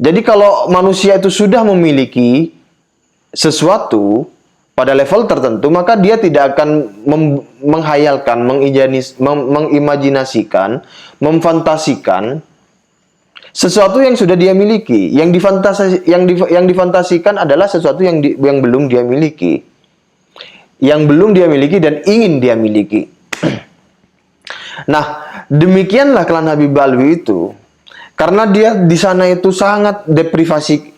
Jadi kalau manusia itu sudah memiliki sesuatu pada level tertentu, maka dia tidak akan menghayalkan, mengimajinasikan, memfantasikan sesuatu yang sudah dia miliki. Yang difantasikan adalah sesuatu yang belum dia miliki, yang belum dia miliki dan ingin dia miliki. Nah, demikianlah klan Habib Alwi itu, karena dia di sana itu sangat deprivasi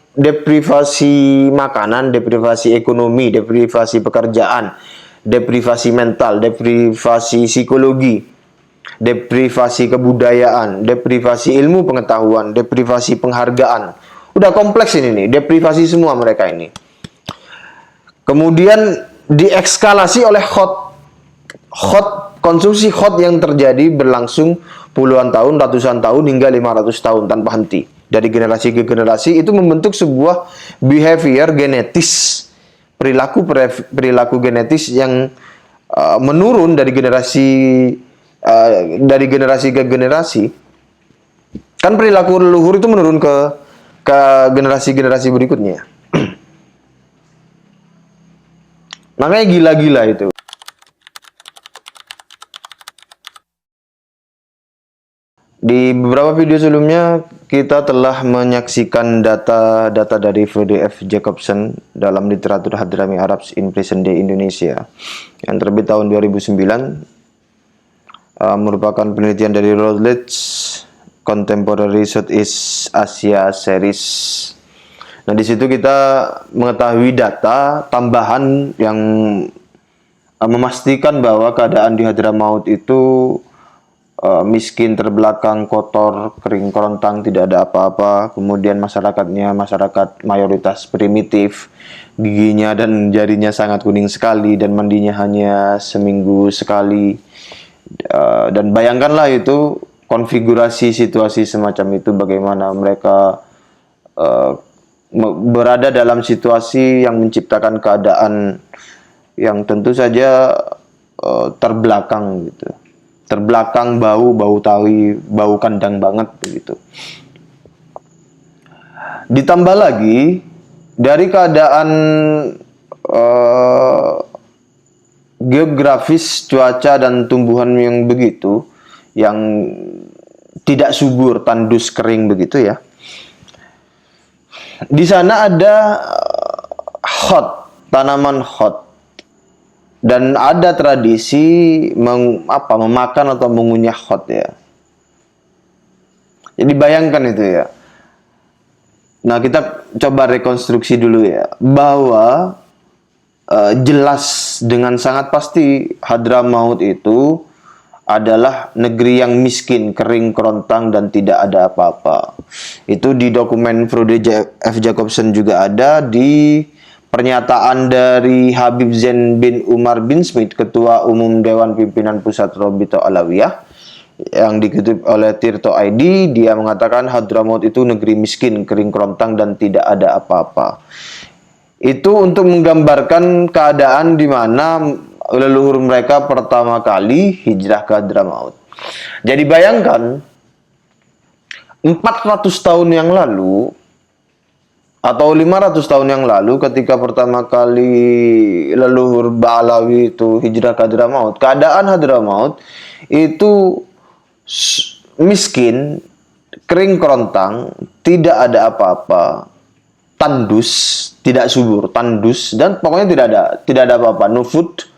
makanan, deprivasi ekonomi, deprivasi pekerjaan, deprivasi mental, deprivasi psikologi, deprivasi kebudayaan, deprivasi ilmu pengetahuan, deprivasi penghargaan. Udah kompleks ini nih, deprivasi semua mereka ini. Kemudian diekskalasi oleh konsumsi hot yang terjadi berlangsung puluhan tahun, ratusan tahun, hingga 500 tahun tanpa henti. Dari generasi ke generasi itu membentuk sebuah behavior genetis, perilaku genetis yang menurun dari generasi ke generasi. Kan perilaku leluhur itu menurun ke generasi-generasi berikutnya. Makanya gila-gila itu. Di beberapa video sebelumnya kita telah menyaksikan data-data dari Frode F. Jacobson dalam literatur Hadrami Arabs in Present Day Indonesia yang terbit tahun 2009, merupakan penelitian dari Routledge Contemporary Southeast Asia Series. Nah, di situ kita mengetahui data tambahan yang memastikan bahwa keadaan di Hadramaut itu miskin, terbelakang, kotor, kering kerontang, tidak ada apa-apa. Kemudian masyarakatnya masyarakat mayoritas primitif, giginya dan jarinya sangat kuning sekali, dan mandinya hanya seminggu sekali. Dan bayangkanlah itu konfigurasi situasi semacam itu, bagaimana mereka berada dalam situasi yang menciptakan keadaan yang tentu saja terbelakang gitu. Terbelakang, bau tawi, bau kandang banget begitu. Ditambah lagi dari keadaan geografis, cuaca dan tumbuhan yang begitu, yang tidak subur, tandus, kering begitu ya. Di sana ada tanaman hot. Dan ada tradisi memakan atau mengunyah hot ya. Jadi bayangkan itu ya. Nah, kita coba rekonstruksi dulu ya, bahwa jelas dengan sangat pasti Hadramaut itu adalah negeri yang miskin, kering kerontang dan tidak ada apa-apa. Itu di dokumen Frode F. Jacobson juga ada, di pernyataan dari Habib Zain bin Umar bin Smith, Ketua Umum Dewan Pimpinan Pusat Robito Alawiyah, yang dikutip oleh Tirto ID. Dia mengatakan Hadramaut itu negeri miskin, kering kerontang dan tidak ada apa-apa. Itu untuk menggambarkan keadaan di mana leluhur mereka pertama kali hijrah ke Hadramaut. Jadi bayangkan 400 tahun yang lalu atau 500 tahun yang lalu, ketika pertama kali leluhur Ba'alawi itu hijrah ke Hadramaut, keadaan Hadramaut itu miskin, kering kerontang, tidak ada apa-apa, tandus, tidak subur, tandus, dan pokoknya tidak ada apa-apa, no food.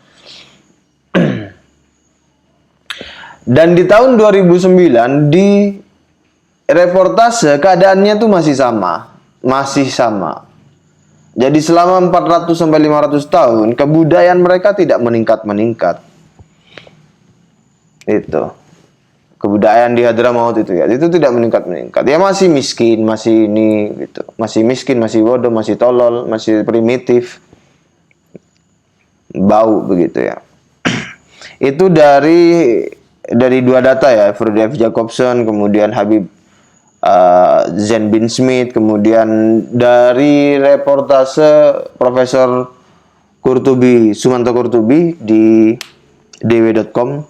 Dan di tahun 2009 di reportase keadaannya tuh masih sama. Jadi selama 400 sampai 500 tahun kebudayaan mereka tidak meningkat. Itu. Kebudayaan di Hadramaut itu ya, itu tidak meningkat. Ya masih miskin, masih ini gitu. Masih miskin, masih bodoh, masih tolol, masih primitif. Bau begitu ya. Itu dari dua data ya, Frode F. Jacobson, kemudian Habib Zain bin Smith, kemudian dari reportase Profesor Sumanto Qurtubi di dw.com.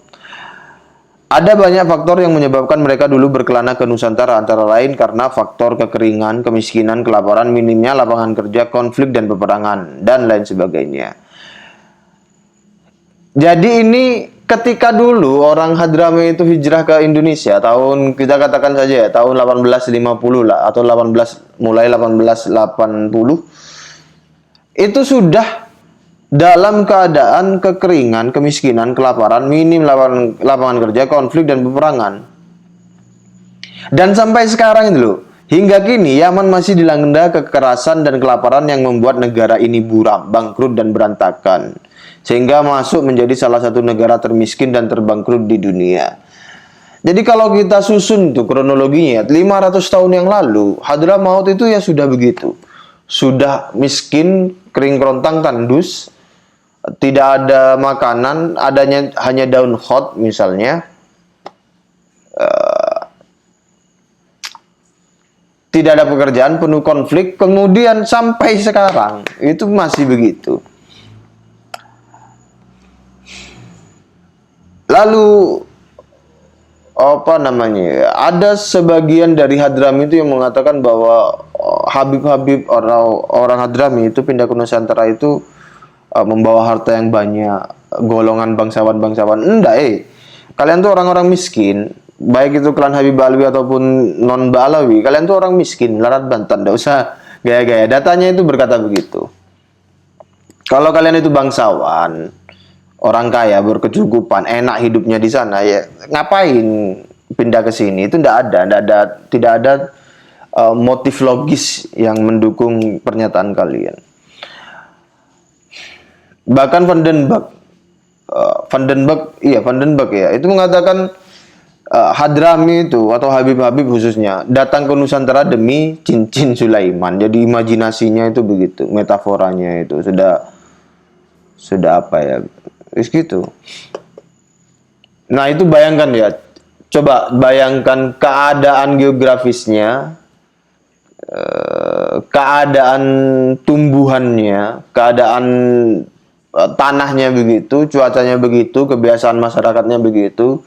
Ada banyak faktor yang menyebabkan mereka dulu berkelana ke Nusantara, antara lain karena faktor kekeringan, kemiskinan, kelaparan, minimnya lapangan kerja, konflik dan peperangan, dan lain sebagainya. Jadi ini ketika dulu orang Hadrami itu hijrah ke Indonesia tahun, kita katakan saja ya, tahun 1850 lah, atau 1880, itu sudah dalam keadaan kekeringan, kemiskinan, kelaparan, minim lapangan kerja, konflik dan peperangan. Dan sampai sekarang itu loh, hingga kini Yaman masih dilanda kekerasan dan kelaparan yang membuat negara ini buram, bangkrut dan berantakan, sehingga masuk menjadi salah satu negara termiskin dan terbangkrut di dunia. Jadi kalau kita susun tuh kronologinya, 500 tahun yang lalu Hadramaut itu ya sudah begitu. Sudah miskin, kering kerontang, tandus, tidak ada makanan, adanya hanya daun hot misalnya, tidak ada pekerjaan, penuh konflik, kemudian sampai sekarang itu masih begitu. Lalu apa namanya? Ada sebagian dari Hadrami itu yang mengatakan bahwa Habib-habib orang Hadrami itu pindah ke Nusantara itu membawa harta yang banyak, golongan bangsawan-bangsawan. Enggak, kalian tuh orang-orang miskin, baik itu klan Habib Alwi ataupun non Balawi, kalian tuh orang miskin, larat Banten, enggak usah gaya-gaya. Datanya itu berkata begitu. Kalau kalian itu bangsawan, orang kaya, berkecukupan, enak hidupnya di sana, ya ngapain pindah ke sini? Itu tidak ada motif logis yang mendukung pernyataan kalian. Bahkan Van den Berg ya, itu mengatakan Hadrami itu atau Habib-habib khususnya datang ke Nusantara demi cincin Sulaiman. Jadi imajinasinya itu begitu, metaforanya itu sudah apa ya, gitu. Nah itu bayangkan ya, coba bayangkan keadaan geografisnya, keadaan tumbuhannya, keadaan tanahnya begitu, cuacanya begitu, kebiasaan masyarakatnya begitu,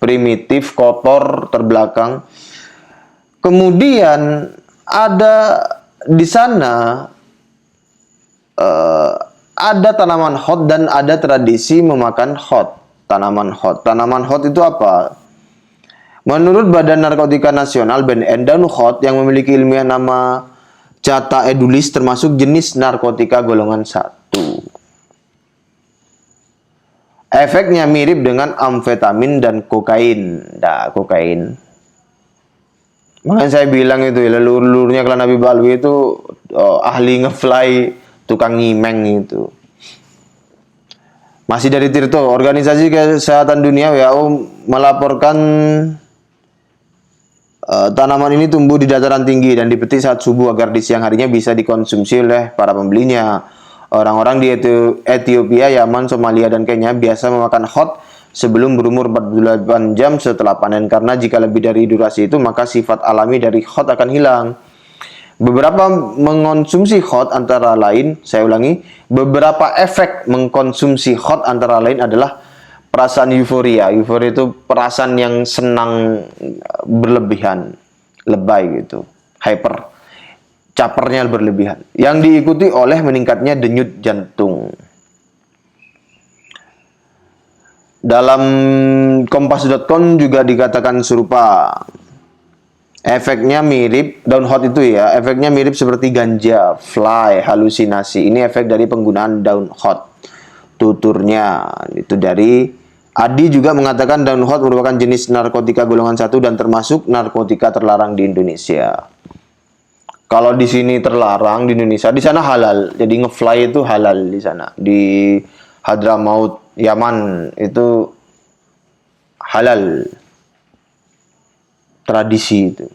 primitif, kotor, terbelakang. Kemudian ada di sana ada tanaman hot dan ada tradisi memakan hot. Tanaman hot itu apa? Menurut Badan Narkotika Nasional (BNN), daun hot yang memiliki ilmiah nama Chata edulis termasuk jenis narkotika golongan 1. Efeknya mirip dengan amfetamin dan kokain. Kokain. Makanya saya bilang itu ya, leluhurnya klan Habib Alwi itu ahli ngefly, tukang ngimeng itu. Masih dari Tirto, Organisasi Kesehatan Dunia WHO melaporkan tanaman ini tumbuh di dataran tinggi dan dipetik saat subuh agar di siang harinya bisa dikonsumsi oleh para pembelinya. Orang-orang di Ethiopia, Yaman, Somalia, dan Kenya biasa memakan hot sebelum berumur 48 jam setelah panen, karena jika lebih dari durasi itu maka sifat alami dari hot akan hilang. Beberapa mengonsumsi hot antara lain, saya ulangi, beberapa efek mengkonsumsi hot antara lain adalah perasaan euforia. Euforia itu perasaan yang senang berlebihan, lebay gitu, hyper. Capernya berlebihan, yang diikuti oleh meningkatnya denyut jantung. Dalam kompas.com juga dikatakan serupa. Efeknya mirip, daun hot itu ya, efeknya mirip seperti ganja, fly, halusinasi. Ini efek dari penggunaan daun hot. Tuturnya itu dari Adi juga mengatakan daun hot merupakan jenis narkotika golongan 1 dan termasuk narkotika terlarang di Indonesia. Kalau di sini terlarang di Indonesia, di sana halal. Jadi ngefly itu halal di sana. Di Hadramaut, Yaman itu halal. Tradisi itu.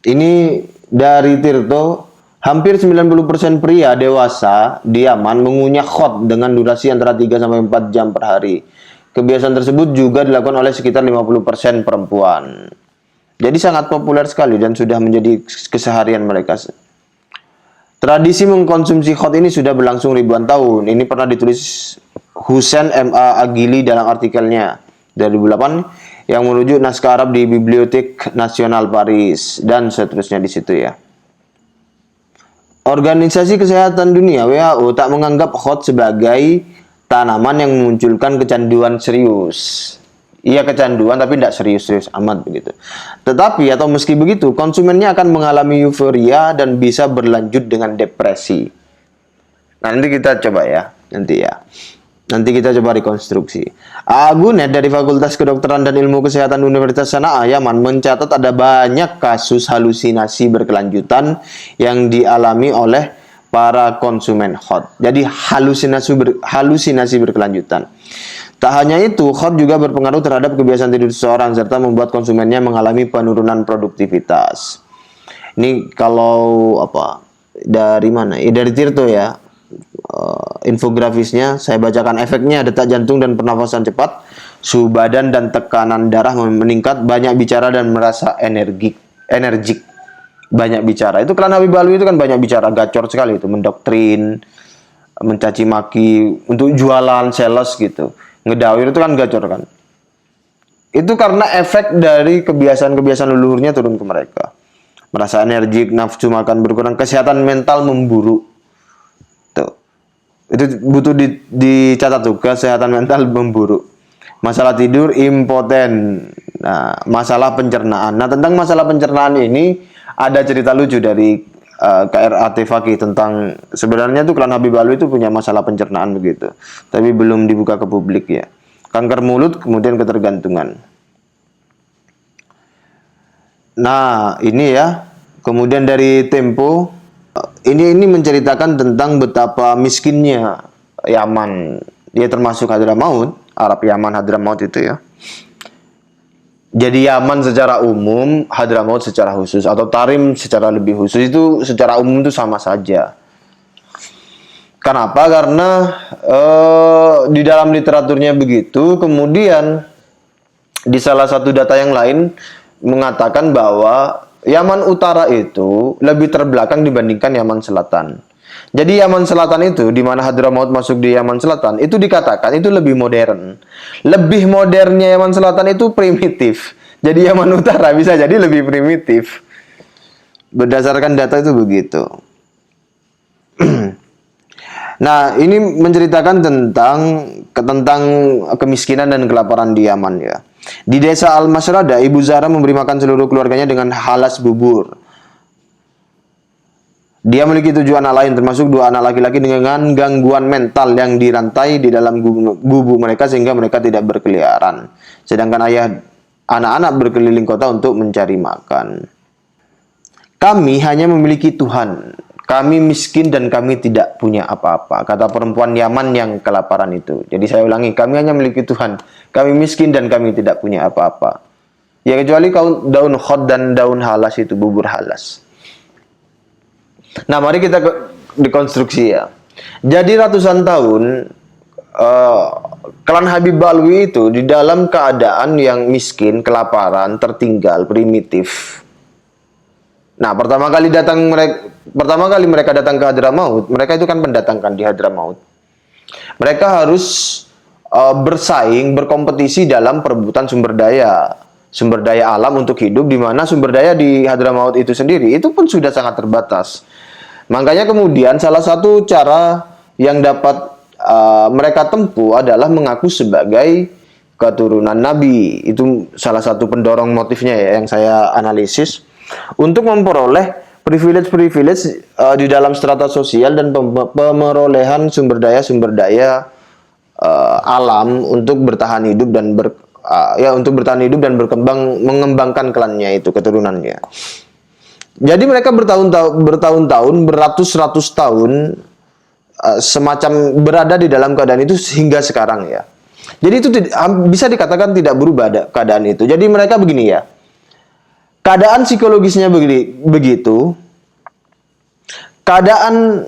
Ini dari Tirto, hampir 90% pria dewasa di Yaman mengunyah hot dengan durasi antara 3 sampai 4 jam per hari. Kebiasaan tersebut juga dilakukan oleh sekitar 50% perempuan. Jadi sangat populer sekali dan sudah menjadi keseharian mereka. Tradisi mengkonsumsi hot ini sudah berlangsung ribuan tahun. Ini pernah ditulis Hussein M.A. Agili dalam artikelnya 2008. yang merujuk naskah Arab di Bibliothèque Nationale Paris dan seterusnya di situ ya. Organisasi Kesehatan Dunia WHO tak menganggap hot sebagai tanaman yang memunculkan kecanduan serius. Iya kecanduan tapi tidak serius-serius amat begitu. Tetapi atau meski begitu konsumennya akan mengalami euforia dan bisa berlanjut dengan depresi. Nah, nanti kita coba ya, Nanti kita coba rekonstruksi. Agunet dari Fakultas Kedokteran dan Ilmu Kesehatan Universitas Sanaa, Yaman mencatat ada banyak kasus halusinasi berkelanjutan yang dialami oleh para konsumen hot. Jadi halusinasi berkelanjutan. Tak hanya itu, hot juga berpengaruh terhadap kebiasaan tidur seseorang serta membuat konsumennya mengalami penurunan produktivitas. Ini kalau dari mana? Dari Tirto ya. Infografisnya saya bacakan. Efeknya detak jantung dan pernafasan cepat, suhu badan dan tekanan darah meningkat, banyak bicara dan merasa energik. Banyak bicara. Itu Klan Habib Alwi itu kan banyak bicara, gacor sekali itu, mendoktrin, mencaci maki, untuk jualan, sales gitu. Ngedawir itu kan gacor kan. Itu karena efek dari kebiasaan-kebiasaan leluhurnya turun ke mereka. Merasa energik, nafsu makan berkurang, kesehatan mental memburuk. Itu butuh dicatat tuh, kesehatan mental memburuk. Masalah tidur, impoten. Nah, masalah pencernaan. Nah, tentang masalah pencernaan ini ada cerita lucu dari KRAT Fakih tentang sebenarnya tuh Klan Habib Alwi itu punya masalah pencernaan begitu, tapi belum dibuka ke publik ya. Kanker mulut, kemudian ketergantungan. Nah, ini ya. Kemudian dari Tempo, ini menceritakan tentang betapa miskinnya Yaman. Dia termasuk Hadramaut, Arab Yaman Hadramaut itu ya. Jadi Yaman secara umum, Hadramaut secara khusus, atau Tarim secara lebih khusus, itu secara umum itu sama saja. Kenapa? Karena di dalam literaturnya begitu. Kemudian di salah satu data yang lain mengatakan bahwa Yaman Utara itu lebih terbelakang dibandingkan Yaman Selatan. Jadi Yaman Selatan itu, di mana Hadramaut masuk di Yaman Selatan, itu dikatakan itu lebih modern. Lebih modernnya Yaman Selatan itu primitif. Jadi Yaman Utara bisa jadi lebih primitif. Berdasarkan data itu begitu. Nah, ini menceritakan tentang kemiskinan dan kelaparan di Yaman ya. Di desa Al-Masrada, Ibu Zahra memberi makan seluruh keluarganya dengan halas bubur. Dia memiliki 7 anak lain, termasuk 2 anak laki-laki dengan gangguan mental yang dirantai di dalam gubuk mereka sehingga mereka tidak berkeliaran. Sedangkan anak-anak berkeliling kota untuk mencari makan. Kami hanya memiliki Tuhan. Kami miskin dan kami tidak punya apa-apa, kata perempuan Yaman yang kelaparan itu. Jadi saya ulangi, kami hanya memiliki Tuhan. Kami miskin dan kami tidak punya apa-apa. Ya kecuali daun khod dan daun halas itu, bubur halas. Nah, mari kita dekonstruksi ya. Jadi ratusan tahun Klan Habib Alwi itu di dalam keadaan yang miskin, kelaparan, tertinggal, primitif. Nah, pertama kali mereka datang ke Hadramaut, mereka itu kan pendatang di Hadramaut. Mereka harus bersaing, berkompetisi dalam perebutan sumber daya alam untuk hidup, di mana sumber daya di Hadramaut itu sendiri itu pun sudah sangat terbatas. Makanya kemudian salah satu cara yang dapat mereka tempuh adalah mengaku sebagai keturunan Nabi. Itu salah satu pendorong motifnya ya yang saya analisis. Untuk memperoleh privilege di dalam strata sosial dan pemerolehan sumber daya alam untuk bertahan hidup dan berkembang, mengembangkan klannya itu, keturunannya. Jadi mereka bertahun-tahun, beratus-ratus tahun semacam berada di dalam keadaan itu hingga sekarang ya. Jadi itu bisa dikatakan tidak berubah keadaan itu. Jadi mereka begini ya. Keadaan psikologisnya begitu, keadaan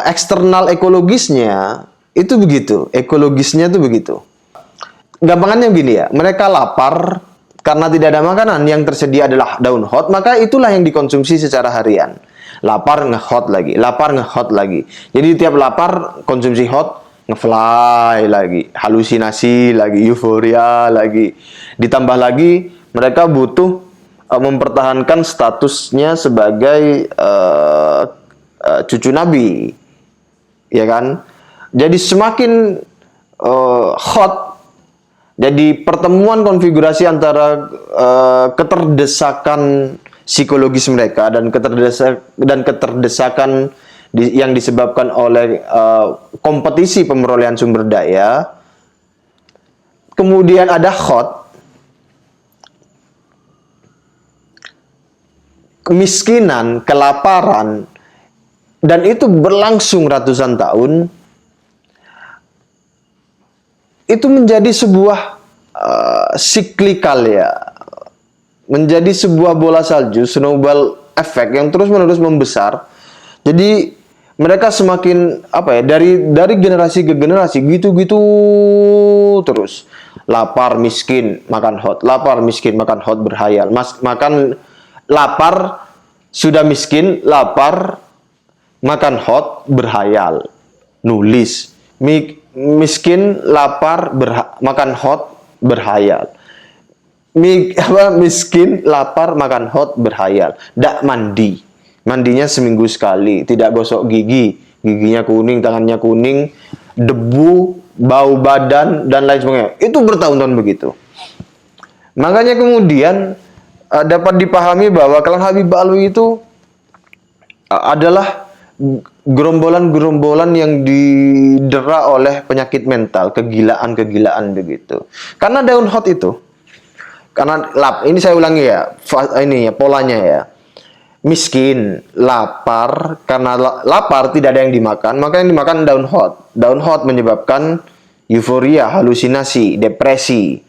eksternal ekologisnya itu begitu, ekologisnya itu begitu. Gampangannya begini ya, mereka lapar karena tidak ada makanan, yang tersedia adalah daun hot, maka itulah yang dikonsumsi secara harian. Lapar nge-hot lagi, lapar nge-hot lagi. Jadi tiap lapar konsumsi hot, ngefly lagi, halusinasi lagi, euforia lagi. Ditambah lagi mereka butuh mempertahankan statusnya sebagai cucu Nabi, ya kan? Jadi semakin hot. Jadi pertemuan konfigurasi antara keterdesakan psikologis mereka dan keterdesakan yang disebabkan oleh kompetisi pemerolehan sumber daya. Kemudian ada hot, kemiskinan, kelaparan, dan itu berlangsung ratusan tahun. Itu menjadi sebuah siklikal ya, menjadi sebuah bola salju, snowball effect yang terus-menerus membesar. Jadi mereka semakin apa ya, dari generasi ke generasi gitu-gitu terus. Lapar, miskin, makan hot. Lapar, miskin, makan hot, berhayal. Makan lapar, sudah miskin, lapar, makan hot, berhayal. Nulis. Miskin, lapar, makan hot, berhayal. Miskin, lapar, makan hot, berhayal. Dak mandi. Mandinya seminggu sekali. Tidak gosok gigi. Giginya kuning, tangannya kuning. Debu, bau badan, dan lain sebagainya. Itu bertahun-tahun begitu. Makanya kemudian dapat dipahami bahwa klan Habib Alwi itu adalah gerombolan-gerombolan yang didera oleh penyakit mental, kegilaan-kegilaan begitu. Karena daun hot itu, karena ini saya ulangi ya, ini ya polanya ya. Miskin, lapar, karena lapar tidak ada yang dimakan, maka yang dimakan daun hot. Daun hot menyebabkan euforia, halusinasi, depresi.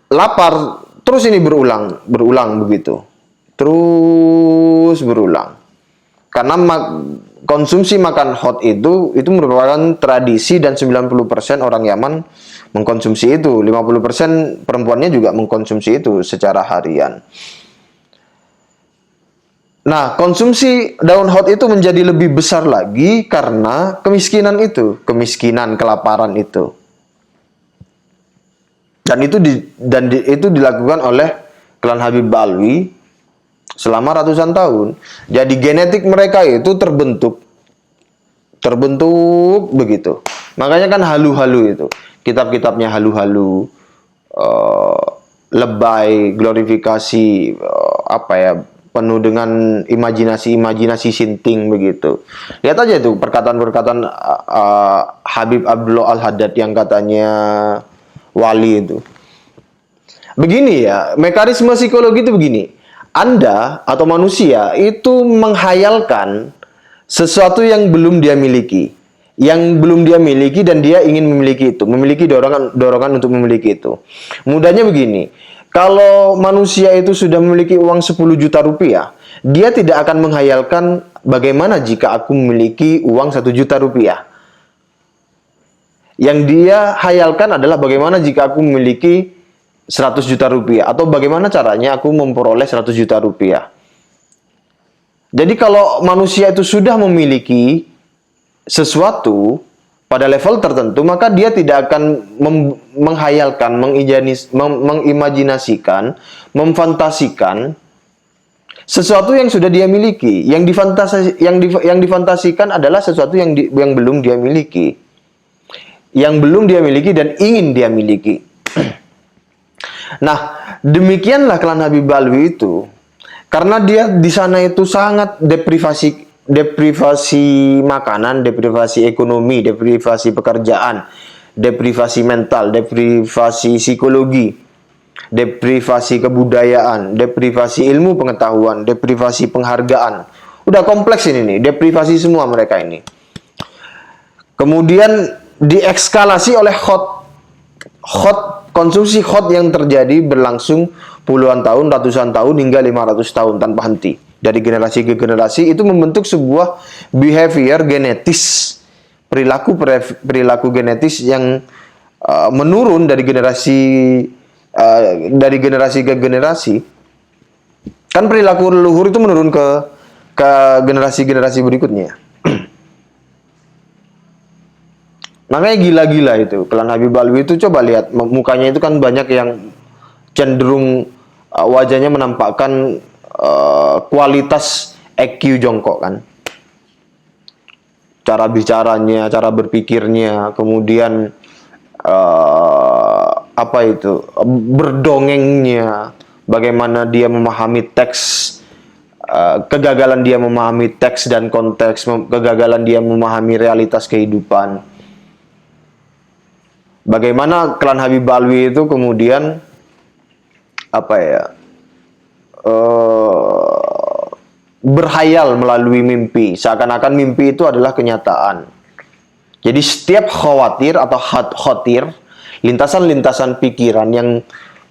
Lapar, terus ini berulang begitu. Terus berulang. Karena konsumsi makan hot itu merupakan tradisi dan 90% orang Yaman mengkonsumsi itu. 50% perempuannya juga mengkonsumsi itu secara harian. Nah, konsumsi daun hot itu menjadi lebih besar lagi karena kemiskinan itu, kelaparan itu. Dan itu dilakukan oleh klan Habib Alwi selama ratusan tahun. Jadi genetik mereka itu terbentuk begitu. Makanya kan halu-halu itu. Kitab-kitabnya halu-halu, lebay, glorifikasi, penuh dengan imajinasi sinting begitu. Lihat aja itu perkataan-perkataan Habib Abdullah Al-Haddad yang katanya wali itu. Begini ya, mekanisme psikologi itu begini. Anda atau manusia itu menghayalkan sesuatu yang belum dia miliki. Yang belum dia miliki dan dia ingin memiliki itu. Memiliki dorongan untuk memiliki itu. Mudahnya begini. Kalau manusia itu sudah memiliki uang 10 juta rupiah, dia tidak akan menghayalkan bagaimana jika aku memiliki uang 1 juta rupiah. Yang dia hayalkan adalah bagaimana jika aku memiliki 100 juta rupiah, atau bagaimana caranya aku memperoleh 100 juta rupiah. Jadi kalau manusia itu sudah memiliki sesuatu pada level tertentu, maka dia tidak akan menghayalkan, mengimajinasikan, memfantasikan sesuatu yang sudah dia miliki. Yang difantasikan adalah sesuatu yang belum dia miliki. Yang belum dia miliki dan ingin dia miliki. Nah, demikianlah klan Habib Alwi itu, karena dia di sana itu sangat deprivasi makanan, deprivasi ekonomi, deprivasi pekerjaan, deprivasi mental, deprivasi psikologi, deprivasi kebudayaan, deprivasi ilmu pengetahuan, deprivasi penghargaan. Udah kompleks ini nih, deprivasi semua mereka ini. Kemudian diekskalasi oleh konsumsi hot yang terjadi berlangsung puluhan tahun, ratusan tahun, hingga 500 tahun tanpa henti. Dari generasi ke generasi itu membentuk sebuah behavior genetis, perilaku genetis yang menurun dari generasi ke generasi. Kan perilaku leluhur itu menurun ke generasi-generasi berikutnya. Makanya gila-gila itu. Klan Habib Alwi itu coba lihat mukanya itu kan banyak yang cenderung wajahnya menampakkan kualitas EQ jongkok kan. Cara bicaranya, cara berpikirnya, kemudian apa itu? Berdongengnya, bagaimana dia memahami teks, kegagalan dia memahami teks dan konteks, kegagalan dia memahami realitas kehidupan. Bagaimana klan Habib Alwi itu kemudian apa ya, berhayal melalui mimpi, seakan-akan mimpi itu adalah kenyataan. Jadi setiap khawatir atau khotir, lintasan-lintasan pikiran yang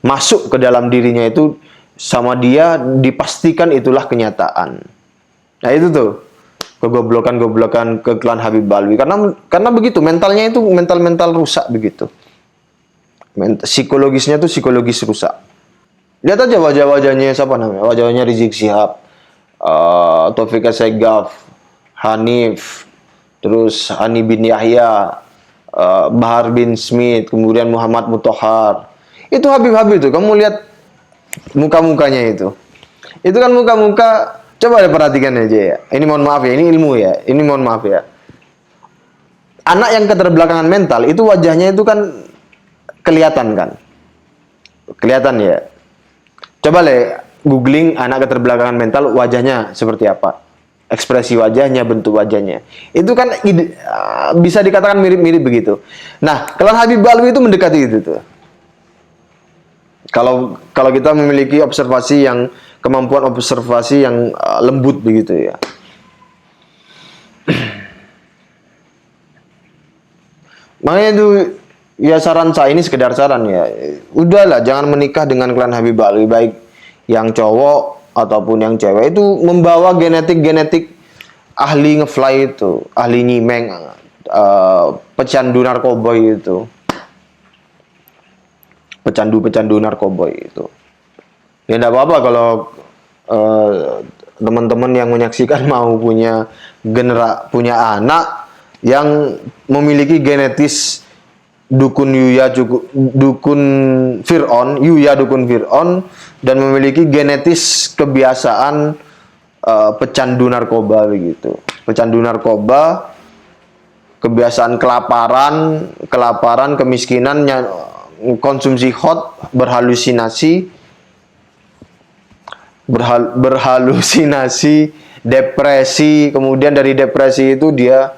masuk ke dalam dirinya itu sama dia dipastikan itulah kenyataan. Nah itu tuh kegoblokan-goblokan ke klan Habib Alwi, karena begitu mentalnya itu mental rusak begitu. Psikologisnya tuh psikologis rusak. Lihat aja wajah-wajahnya siapa namanya? Wajahnya Rizik Syihab, Taufik Assegaf, Hanif, terus Hani bin Yahya, Bahar bin Smith, kemudian Muhammad Mutahar. Itu Habib-Habib itu. Kamu lihat muka-mukanya itu. Itu kan muka-muka, coba deh perhatikan aja ya. Ini mohon maaf ya, ini ilmu ya. Ini mohon maaf ya. Anak yang keterbelakangan mental itu wajahnya itu kan kelihatan kan. Kelihatan ya. Coba deh googling anak keterbelakangan mental wajahnya seperti apa. Ekspresi wajahnya, bentuk wajahnya. Itu kan bisa dikatakan mirip-mirip begitu. Nah, klan Habib Alwi itu mendekati itu tuh. Kalau kita memiliki observasi yang kemampuan observasi yang lembut begitu ya. Makanya itu ya saran saya, ini sekedar saran ya. Udahlah jangan menikah dengan klan Habib Alwi, baik yang cowok ataupun yang cewek itu membawa genetik ahli ngefly itu, ahli nyimeng, pecandu narkoba itu. Pecandu narkoba itu. Ya enggak apa-apa kalau teman-teman yang menyaksikan mau punya anak yang memiliki genetis dukun Fir'aun dan memiliki genetis kebiasaan pecandu narkoba begitu. Pecandu narkoba, kebiasaan kelaparan, kemiskinan, konsumsi hot, berhalusinasi, depresi, kemudian dari depresi itu dia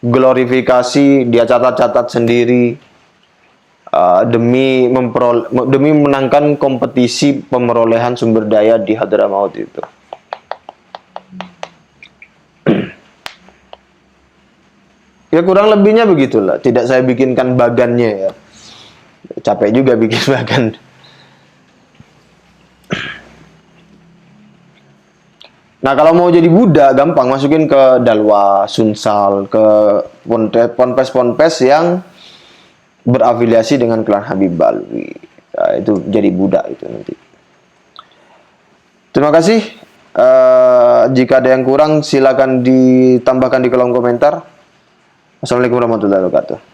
glorifikasi, dia catat-catat sendiri demi menangkan kompetisi pemerolehan sumber daya di Hadramaut itu. Ya kurang lebihnya begitulah. Tidak saya bikinkan bagannya ya. Capek juga bikin bagan. Nah kalau mau jadi budak gampang, masukin ke Dalwa, Sunsal, ke ponpes-ponpes yang berafiliasi dengan klan Habib Alwi. Nah, itu jadi budak itu nanti. Terima kasih. Jika ada yang kurang silakan ditambahkan di kolom komentar. Assalamualaikum warahmatullahi wabarakatuh.